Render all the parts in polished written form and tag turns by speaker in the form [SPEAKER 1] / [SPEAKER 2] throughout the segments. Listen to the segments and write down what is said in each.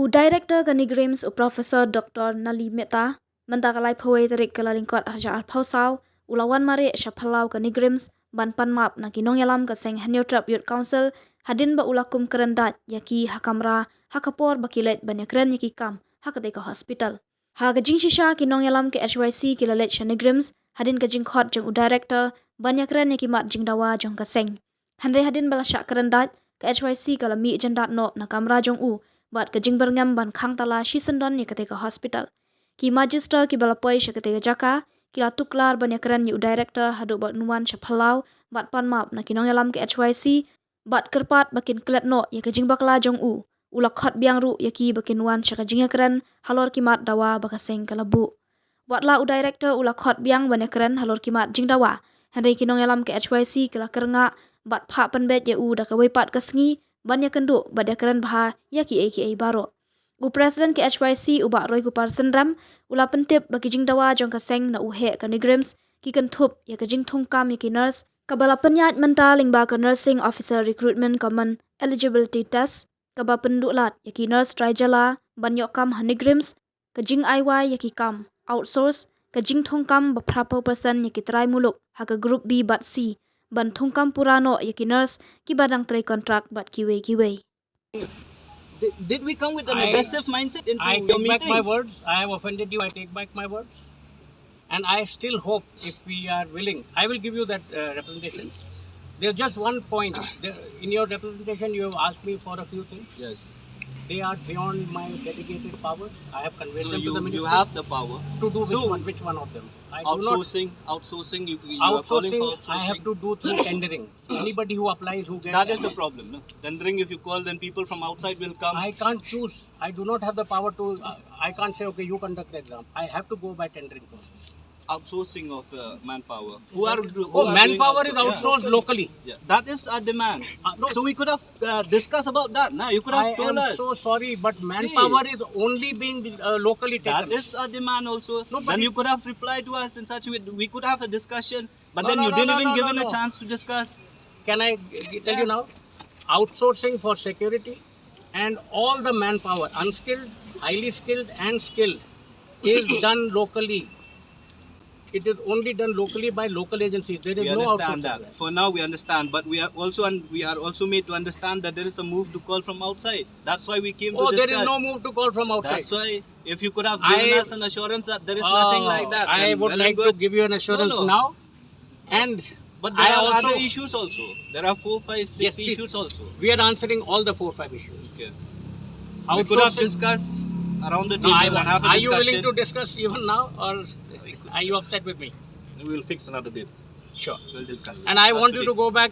[SPEAKER 1] Director ka Neigrihms Professor Dr. Nali Mehta mentakalai phawai tarik kalalingkot arja arphausau ulawan mare sya Phyllaw ka Neigrihms ban Panmab na kinong yalam ka seng Hanyotrap Youth Council hadin ba ulakum kerendat yaki hakamra hakapor bakilet banyakren yaki kam hakate ka hospital. Ha ka jing shisha kinong yalam ke HYC kilalet sya Neigrihms hadin ka jing khot jeng director banyakren yaki mat jing dawa jong ka seng. Handai hadin bala sya kerendat ka HYC kala mi jendat no na kamra jong u bat ka jing berngam ban khang tala shi sendon ni ketika hospital. Ki magister ki balapoi sya ketika jaka kila tuklar banyakren yu director hadu bat nuan sya Phyllaw bat Panmab na kinong yalam ke HYC bat kerpat bakin klet no ya ka jing bakla jong u ulak khot biang ru yaki bakin nuan sya ka jing yakren halor kimat dawa bakaseng kalabu. Bat la u director ulak khot biang banyakren halor kimat jing dawa handai kinong yalam ke HYC kila kerenga bat pha penbet ya u da ka weipat kasngi banyak kendu badia keren bah yaki aka baro. U Presiden ke HYC ubak roi kupar sendram ula pentip bagi jing dawa jong kaseng na uhe ka Neigrihms ki kentup ya ka jing thungkam yaki nurse kabala penyat mental lingba ka nursing officer recruitment common eligibility test kaba penduklat yaki nurse trijala banyok kam ha Neigrihms ka jing IY yaki kam outsource ka jing thungkam baprapo person yaki try muluk ha ka group B bat C ban thungkam purano yaki nurse ki badang try contract bat kiwe.
[SPEAKER 2] Did we come with an aggressive mindset into
[SPEAKER 3] I
[SPEAKER 2] your
[SPEAKER 3] take back
[SPEAKER 2] meeting?
[SPEAKER 3] my words. I have offended you. I take back my words. And I still hope if we are willing, I will give you that representation. There's just one point. In your representation, you have asked me for a few things.
[SPEAKER 2] Yes.
[SPEAKER 3] They are beyond my dedicated powers. I have conveyed
[SPEAKER 2] So
[SPEAKER 3] them to the ministry.
[SPEAKER 2] you have the power
[SPEAKER 3] to do
[SPEAKER 2] So,
[SPEAKER 3] which one of them? I do
[SPEAKER 2] outsourcing. You are calling for
[SPEAKER 3] outsourcing, I have
[SPEAKER 2] outsourcing.
[SPEAKER 3] to do through tendering. Anybody who applies, who gets
[SPEAKER 2] That is the problem. No? Tendering, if you call, then people from outside will come.
[SPEAKER 3] I can't choose. I do not have the power to. I can't say, okay, you conduct the exam. I have to go by tendering process.
[SPEAKER 2] Outsourcing of manpower. Who are
[SPEAKER 3] Manpower
[SPEAKER 2] doing
[SPEAKER 3] is outsourced locally.
[SPEAKER 2] Yeah. That is a demand.
[SPEAKER 3] No.
[SPEAKER 2] So we could have discussed about that. Now you could have
[SPEAKER 3] I
[SPEAKER 2] told
[SPEAKER 3] am
[SPEAKER 2] us.
[SPEAKER 3] so sorry, but manpower is only being locally taken.
[SPEAKER 2] That is a demand also.
[SPEAKER 3] No, but
[SPEAKER 2] then you could have replied to us in such a way. We could have a discussion. But
[SPEAKER 3] No,
[SPEAKER 2] then
[SPEAKER 3] no,
[SPEAKER 2] you
[SPEAKER 3] no,
[SPEAKER 2] didn't
[SPEAKER 3] no,
[SPEAKER 2] even
[SPEAKER 3] no,
[SPEAKER 2] give
[SPEAKER 3] no,
[SPEAKER 2] a
[SPEAKER 3] no.
[SPEAKER 2] chance to discuss.
[SPEAKER 3] Can I tell you now? Outsourcing for security and all the manpower, unskilled, highly skilled, and skilled, is done locally. It is only done locally by local agencies. There is
[SPEAKER 2] We
[SPEAKER 3] no
[SPEAKER 2] understand
[SPEAKER 3] outsourcing.
[SPEAKER 2] that. For now, we understand, but we are also made to understand that there is a move to call from outside. That's why we came to discuss.
[SPEAKER 3] There is no move to call from outside.
[SPEAKER 2] That's why, if you could have given us an assurance that there is nothing like that,
[SPEAKER 3] I
[SPEAKER 2] then
[SPEAKER 3] would
[SPEAKER 2] well
[SPEAKER 3] like
[SPEAKER 2] and good.
[SPEAKER 3] to give you an assurance
[SPEAKER 2] No.
[SPEAKER 3] now. And
[SPEAKER 2] But there
[SPEAKER 3] I
[SPEAKER 2] are
[SPEAKER 3] also,
[SPEAKER 2] other issues also. There are 4, 5, 6
[SPEAKER 3] Yes, please.
[SPEAKER 2] issues also.
[SPEAKER 3] we are answering all the 4-5 issues.
[SPEAKER 2] Okay. We could have
[SPEAKER 3] Outsourcing.
[SPEAKER 2] discussed around the
[SPEAKER 3] No,
[SPEAKER 2] table and have a
[SPEAKER 3] are you
[SPEAKER 2] discussion.
[SPEAKER 3] willing to discuss even now, or are you upset with me?
[SPEAKER 2] We will fix another date.
[SPEAKER 3] Sure.
[SPEAKER 2] We'll discuss.
[SPEAKER 3] And I
[SPEAKER 2] Not
[SPEAKER 3] want you
[SPEAKER 2] today.
[SPEAKER 3] to go back.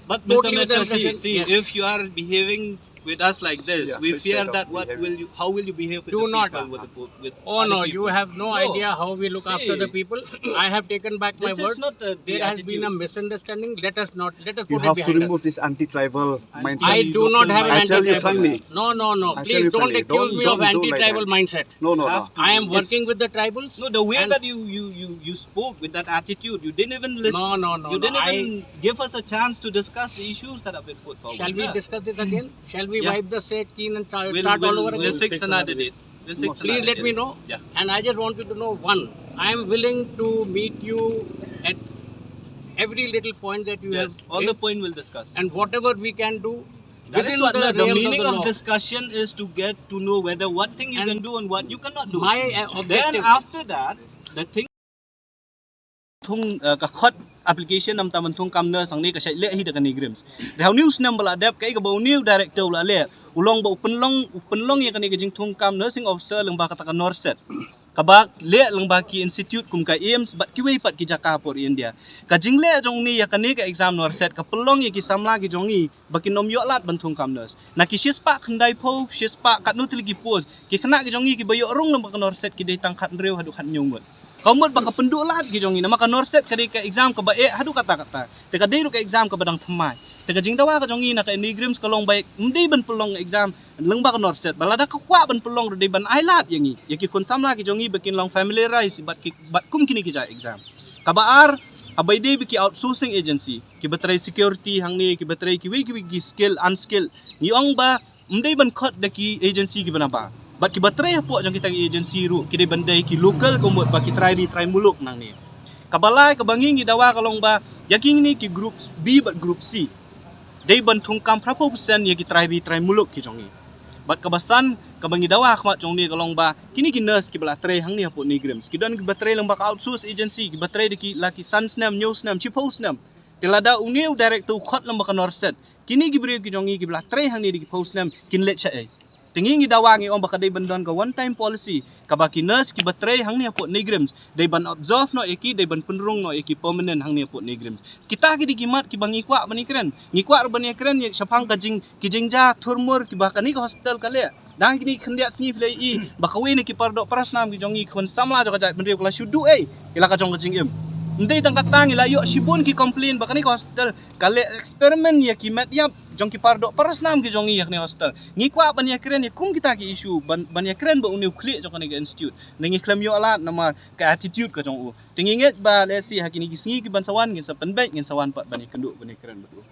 [SPEAKER 2] But
[SPEAKER 3] totally
[SPEAKER 2] Mr.
[SPEAKER 3] with the
[SPEAKER 2] Mehta,
[SPEAKER 3] discussion.
[SPEAKER 2] see,
[SPEAKER 3] Yes.
[SPEAKER 2] if you are behaving with us like this, we fear that how will you behave with
[SPEAKER 3] Do
[SPEAKER 2] the
[SPEAKER 3] not.
[SPEAKER 2] people? With
[SPEAKER 3] Oh
[SPEAKER 2] other
[SPEAKER 3] no,
[SPEAKER 2] people?
[SPEAKER 3] you have no idea how we look
[SPEAKER 2] See,
[SPEAKER 3] after the people. I have taken back my
[SPEAKER 2] This
[SPEAKER 3] word.
[SPEAKER 2] is not the
[SPEAKER 3] There has
[SPEAKER 2] attitude.
[SPEAKER 3] been a misunderstanding. Let us
[SPEAKER 4] You
[SPEAKER 3] put it
[SPEAKER 4] have to
[SPEAKER 3] behind
[SPEAKER 4] remove
[SPEAKER 3] us.
[SPEAKER 4] this anti-tribal mindset.
[SPEAKER 3] I do not have an
[SPEAKER 4] I tell you
[SPEAKER 3] anti-tribal.
[SPEAKER 4] frankly.
[SPEAKER 3] No.
[SPEAKER 4] I tell
[SPEAKER 3] Please
[SPEAKER 4] you
[SPEAKER 3] don't
[SPEAKER 4] frankly,
[SPEAKER 3] accuse me of
[SPEAKER 4] don't do like
[SPEAKER 3] anti-tribal
[SPEAKER 4] that.
[SPEAKER 3] mindset.
[SPEAKER 4] No.
[SPEAKER 2] Have to.
[SPEAKER 3] I am
[SPEAKER 4] Yes.
[SPEAKER 3] working with the tribals.
[SPEAKER 2] No, the way
[SPEAKER 3] and
[SPEAKER 2] that you spoke with that attitude, you didn't even listen.
[SPEAKER 3] No,
[SPEAKER 2] You didn't
[SPEAKER 3] no,
[SPEAKER 2] even give us a chance to discuss the issues that have been put forward.
[SPEAKER 3] Shall we
[SPEAKER 2] Yeah.
[SPEAKER 3] discuss this again? Shall we
[SPEAKER 2] Yeah.
[SPEAKER 3] wipe the slate clean and start
[SPEAKER 2] We'll
[SPEAKER 3] all over
[SPEAKER 2] we'll
[SPEAKER 3] again?
[SPEAKER 2] fix another date. We'll fix
[SPEAKER 3] Please
[SPEAKER 2] another
[SPEAKER 3] let me
[SPEAKER 2] date.
[SPEAKER 3] know.
[SPEAKER 2] Yeah.
[SPEAKER 3] And I just want you to know one. I am willing to meet you at every little point that you
[SPEAKER 2] Yes.
[SPEAKER 3] have
[SPEAKER 2] On the
[SPEAKER 3] made,
[SPEAKER 2] point we'll discuss.
[SPEAKER 3] and whatever we can do.
[SPEAKER 2] That is
[SPEAKER 3] within
[SPEAKER 2] what the
[SPEAKER 3] realms
[SPEAKER 2] meaning
[SPEAKER 3] the
[SPEAKER 2] of
[SPEAKER 3] law.
[SPEAKER 2] discussion is, to get to know whether what thing you
[SPEAKER 3] And
[SPEAKER 2] can do and what you cannot do.
[SPEAKER 3] My
[SPEAKER 2] Then
[SPEAKER 3] objective.
[SPEAKER 2] after that, the thing thung ka khot application nam taman thung kam na sang ni ka sai le hi da ka Neigrihms. Rau news nam bala dep kai ka bau new director la le ulong ba upenlong ya ka ni ka jing thung kam nursing officer leng ba ka ta ka Norset. Kabak le leng ba ki institute kum ka aims bat ki wei pat ki jaka por India. Ka jing le jong ni ya ka ni ka exam Norset ka pelong ya ki samla ki jong ni ba ki nom yo lat ban thung kam nurse. Na ki shispa khandai pho shispa kat nu tilgi pos ki khna ki jong ni ki bayo rong leng ba ka Norset ki dei tang khat reu hadu khat nyung. Kaumot baka pendulat ki jongi nama ka Norset ka ka exam ka ba hadu kata te ka dei ka exam ka badang thamai te ka jingdawa ka jongi na ka Neigrihms ka long bai mdei ban pelong exam leng ba ka Norset balada ka khwa ban pelong ro dei ban ailat yangi yaki kun samla ki jongi bakin long familiarize bat kum kini ki ja exam ka baar abai dei ki outsourcing agency ki batrai security hang ni ki batrai ki wi skill unskill ni ong ba Mendai ban khot daki agency ki banaba. Bat ki batrai hapok jang kita agency ru ki dai bandai ki local komot ba ki try muluk nang ni. Kabalai kabangi ngi dawa kalong ba yaking ni ki group B bat group C. Dai ban thung kam prapo persen ye ki try muluk ki jongi. Bat kabasan kabangi dawa khmat jong ni kalong ba kini ki nurse ki bala tray hang ni hapok Neigrihms. Ki don ki batrai lang ba outsource agency ki batrai daki laki sunsnam newsnam chipostnam. Tilada uniu director khot lang ba kanorset. Kini gibri ki jongi ki bla tray hang ni di post nam kin let cha ai tingi ngi dawangi om bakadai bandon ka one time policy ka ba ki nurse ki batray hang ni apot Neigrihms dai ban observe no eki dai ban penrung no eki permanent hang ni apot Neigrihms kita ki di kimat ki bangi kwa bani kren ngikwa bani kren ye sapang ka jing ki jingja thurmur ki ba kani ka hospital kale dang kini khendia singi play i ba kawe ni ki pardo prasnam ki jongi khon samla jo ka jat bendri kala shudu ai ila ka jong ka jing em Ndai tang katang ila yo sibun ki complain bakani ko hospital kale experiment ya ki mat yap jong ki pardo paras nam ki jongi yak ni hospital ngi kwa ban ya kren ya kum kita ki issue ban ya kren ba uni clear jong ni institute nengi claim yo ala nama ka attitude ka jong u tinginget ba lesi hakini ki singi ki ban sawan ngin sa penbek ngin sawan pat ban ya kenduk ban ya kren betul